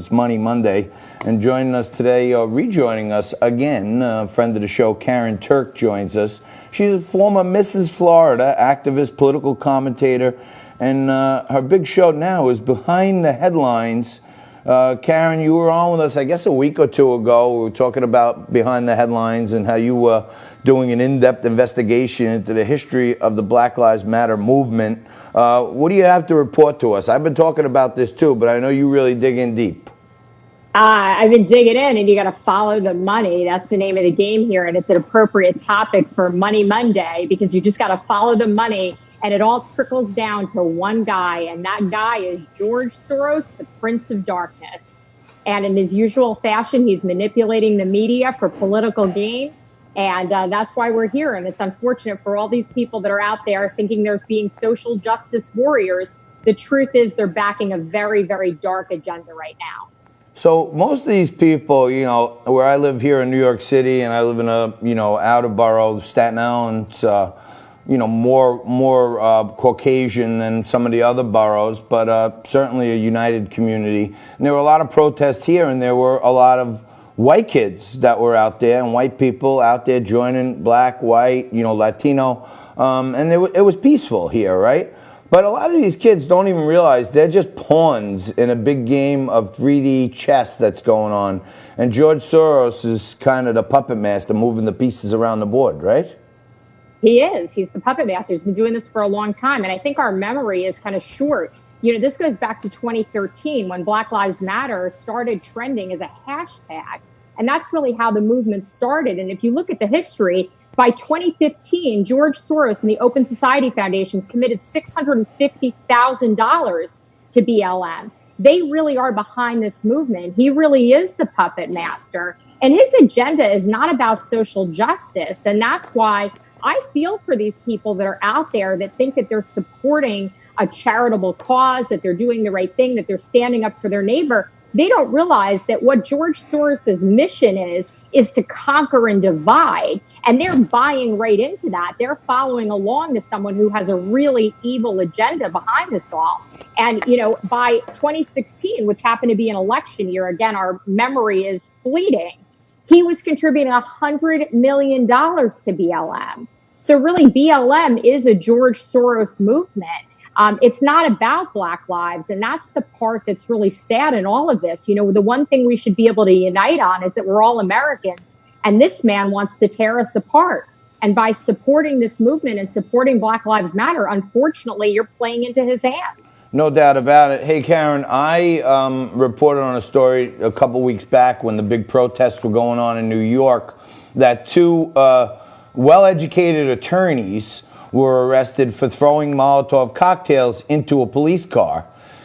It's Money Monday, and joining us today, rejoining us again, friend of the show, Karyn Turk joins us. She's a former Mrs. Florida activist, political commentator, and her big show now is Behind the Headlines. Karyn, you were on with us, I guess, a week or two ago. We were talking about Behind the Headlines and how you were doing an in-depth investigation into the history of the Black Lives Matter movement. What do you have to report to us? I've been talking about this too, but I know you really dig in deep. I've been digging in, and you got to follow the money. That's the name of the game here, and it's an appropriate topic for Money Monday because you just got to follow the money, and it all trickles down to one guy, and that guy is George Soros, the Prince of Darkness. And in his usual fashion, he's manipulating the media for political gain, and that's why we're here. And it's unfortunate for all these people that are out there thinking there's being social justice warriors. The truth is they're backing a very, very dark agenda right now. So most of these people, you know, where I live here in New York City, and I live in a, outer borough, Staten Island, it's, more Caucasian than some of the other boroughs, but certainly a united community. And there were a lot of protests here, and there were a lot of white kids that were out there, and white people out there joining black, white, Latino, and it was peaceful here, right? But a lot of these kids don't even realize they're just pawns in a big game of 3D chess that's going on. And George Soros is kind of the puppet master moving the pieces around the board, right? He is. He's the puppet master. He's been doing this for a long time. And I think our memory is kind of short. This goes back to 2013 when Black Lives Matter started trending as a hashtag. And that's really how the movement started. And if you look at the history, by 2015, George Soros and the Open Society Foundations committed $650,000 to BLM. They really are behind this movement. He really is the puppet master. And his agenda is not about social justice. And that's why I feel for these people that are out there that think that they're supporting a charitable cause, that they're doing the right thing, that they're standing up for their neighbor. They don't realize that what George Soros's mission is to conquer and divide. And they're buying right into that. They're following along to someone who has a really evil agenda behind this all. And, by 2016, which happened to be an election year, again, our memory is fleeting, he was contributing $100 million to BLM. So really, BLM is a George Soros movement. It's not about Black lives. And that's the part that's really sad in all of this. The one thing we should be able to unite on is that we're all Americans. And this man wants to tear us apart. And by supporting this movement and supporting Black Lives Matter, unfortunately, you're playing into his hand. No doubt about it. Hey, Karyn, I reported on a story a couple weeks back when the big protests were going on in New York that two well-educated attorneys were arrested for throwing Molotov cocktails into a police car.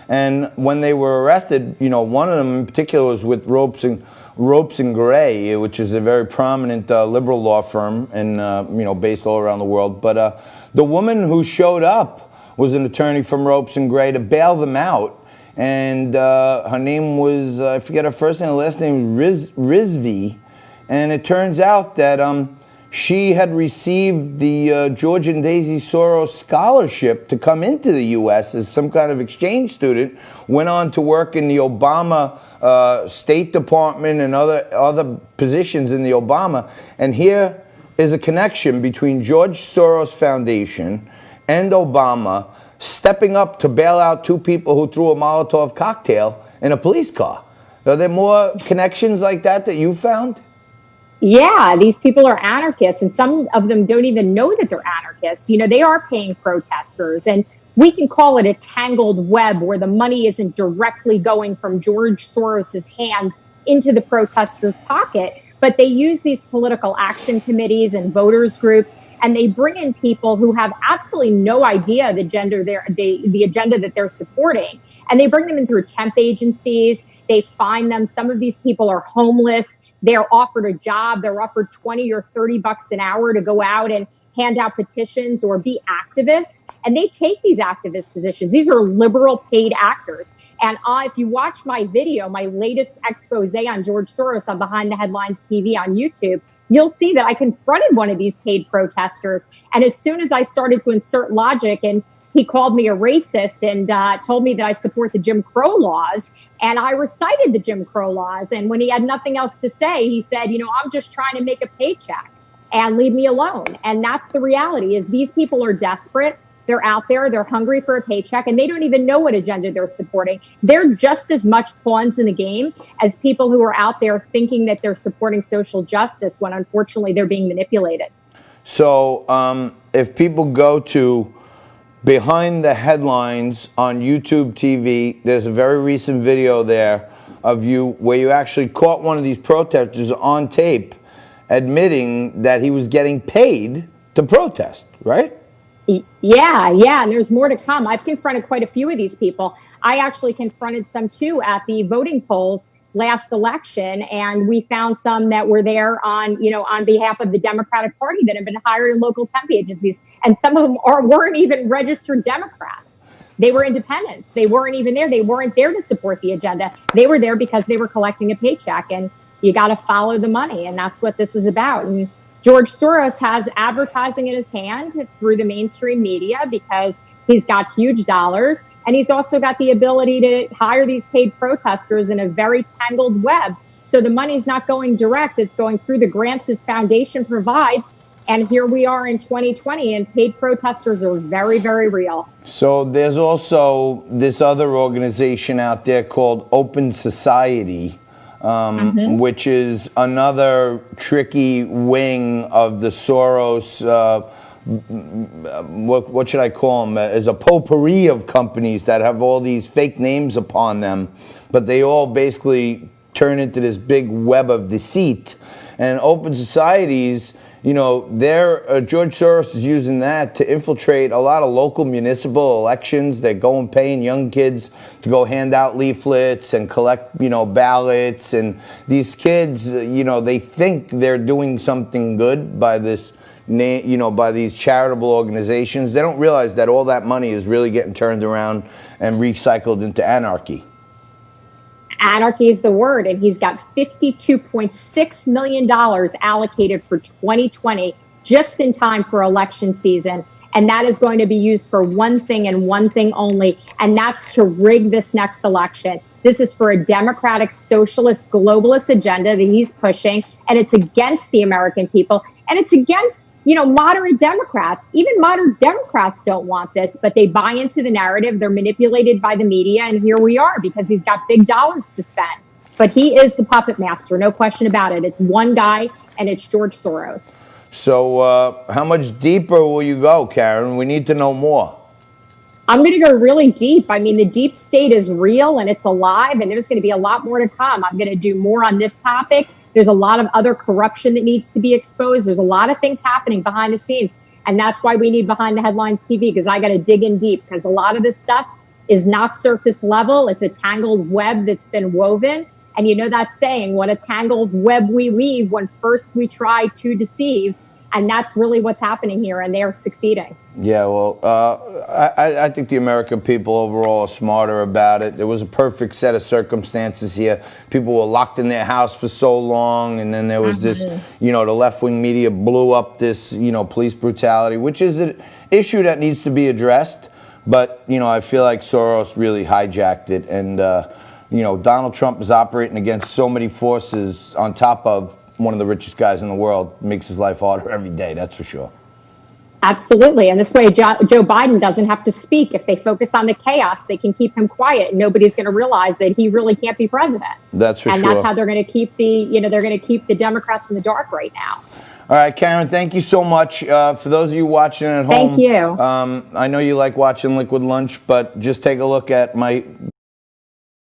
And when they were arrested, one of them in particular was with Ropes and Gray, which is a very prominent liberal law firm and, based all around the world. But the woman who showed up was an attorney from Ropes and Gray to bail them out. And her name was, I forget her first name and last name, Rizvi. And it turns out that she had received the George and Daisy Soros scholarship to come into the U.S. as some kind of exchange student, went on to work in the Obama State Department and other positions in the Obama. And here is a connection between George Soros Foundation and Obama stepping up to bail out two people who threw a Molotov cocktail in a police car. Are there more connections like that you found? Yeah, these people are anarchists, and some of them don't even know that they're anarchists. They are paying protesters, and we can call it a tangled web where the money isn't directly going from George Soros's hand into the protesters' pocket, but they use these political action committees and voters groups, and they bring in people who have absolutely no idea the agenda that they're supporting, and they bring them in through temp agencies. They find them. Some of these people are homeless. They're offered a job. They're offered 20 or 30 bucks an hour to go out and hand out petitions or be activists. And they take these activist positions. These are liberal paid actors. And if you watch my video, my latest expose on George Soros on Behind the Headlines TV on YouTube, you'll see that I confronted one of these paid protesters. And as soon as I started to insert logic and he called me a racist and told me that I support the Jim Crow laws. And I recited the Jim Crow laws. And when he had nothing else to say, he said, I'm just trying to make a paycheck and leave me alone. And that's the reality, is these people are desperate. They're out there, they're hungry for a paycheck, and they don't even know what agenda they're supporting. They're just as much pawns in the game as people who are out there thinking that they're supporting social justice when unfortunately they're being manipulated. So if people go to Behind the Headlines on YouTube TV, there's a very recent video there of you where you actually caught one of these protesters on tape admitting that he was getting paid to protest, right? Yeah, and there's more to come. I've confronted quite a few of these people. I actually confronted some too at the voting polls last election, and we found some that were there on behalf of the Democratic Party that have been hired in local temp agencies, and some of them weren't even registered Democrats. They were independents. They weren't even there. They weren't there to support the agenda. They were there because they were collecting a paycheck, and you got to follow the money, and that's what this is about. And George Soros has advertising in his hand through the mainstream media because he's got huge dollars, and he's also got the ability to hire these paid protesters in a very tangled web. So the money's not going direct, it's going through the grants his foundation provides. And here we are in 2020, and paid protesters are very, very real. So there's also this other organization out there called Open Society, which is another tricky wing of the Soros, what should I call them, as a potpourri of companies that have all these fake names upon them, but they all basically turn into this big web of deceit. And open societies, George Soros is using that to infiltrate a lot of local municipal elections. They're going paying young kids to go hand out leaflets and collect, ballots. And these kids, they think they're doing something good by this, by these charitable organizations. They don't realize that all that money is really getting turned around and recycled into anarchy. Anarchy is the word, and he's got $52.6 million allocated for 2020, just in time for election season. And that is going to be used for one thing and one thing only, and that's to rig this next election. This is for a democratic, socialist, globalist agenda that he's pushing, and it's against the American people, and it's against moderate Democrats. Even moderate Democrats don't want this, but they buy into the narrative. They're manipulated by the media, and here we are because he's got big dollars to spend. But he is the puppet master, no question about it. It's one guy, and it's George Soros. So how much deeper will you go, Karyn? We need to know more. I'm going to go really deep. I mean, the deep state is real, and it's alive, and there's going to be a lot more to come. I'm going to do more on this topic. There's a lot of other corruption that needs to be exposed. There's a lot of things happening behind the scenes. And that's why we need Behind the Headlines TV, because I got to dig in deep, because a lot of this stuff is not surface level. It's a tangled web that's been woven. And you know that saying, what a tangled web we weave when first we try to deceive. And that's really what's happening here, and they are succeeding. Yeah, well, I think the American people overall are smarter about it. There was a perfect set of circumstances here. People were locked in their house for so long, and then there was this, the left-wing media blew up this, police brutality, which is an issue that needs to be addressed. But, I feel like Soros really hijacked it, and, Donald Trump is operating against so many forces on top of one of the richest guys in the world. Makes his life harder every day, that's for sure. Absolutely. And this way, Joe Biden doesn't have to speak. If they focus on the chaos, they can keep him quiet. Nobody's going to realize that he really can't be president. That's for sure. And that's how they're going to keep they're going to keep the Democrats in the dark right now. All right, Karyn, thank you so much. For those of you watching at home, thank you. I know you like watching Liquid Lunch, but just take a look at my